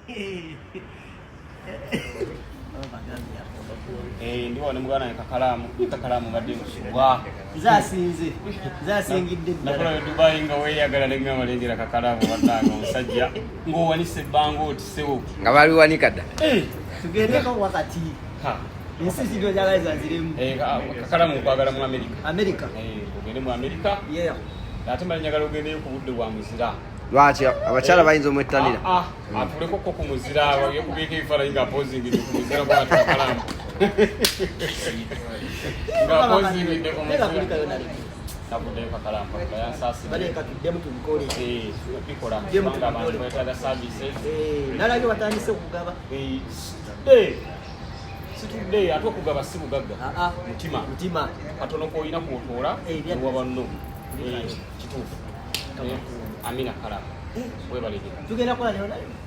Ndi wano mugana kakalamu badde musubwa zasingidde nakola Dubai nga weyagala nenga malengera kakalamu wadanga omusajja ng'owanise ebbanga oti sewo nga babiwanika dda tugendeko wakati ensi zino njagala zanziremu kakalamu nkwagala mu America ogende mu America ate mali njagala ogendeyo ku budde bwa muzira lwaki abakyala bayinza omwettanira atulekoko ku muzira yakubiika ebifaananyi nga apozingidde ku muzira bwati kakalamu nga apozingidde ku muzira nakuddeyo kakalamu yansasiddemu tubikole bikola kubanga abantu betaaga services nalabye batandise okugaba situdde ate okugaba si bugagga mutima katono koolina kwotoola ewa banno kituufu Amina Kalamu webalege tugenda kola leero nayo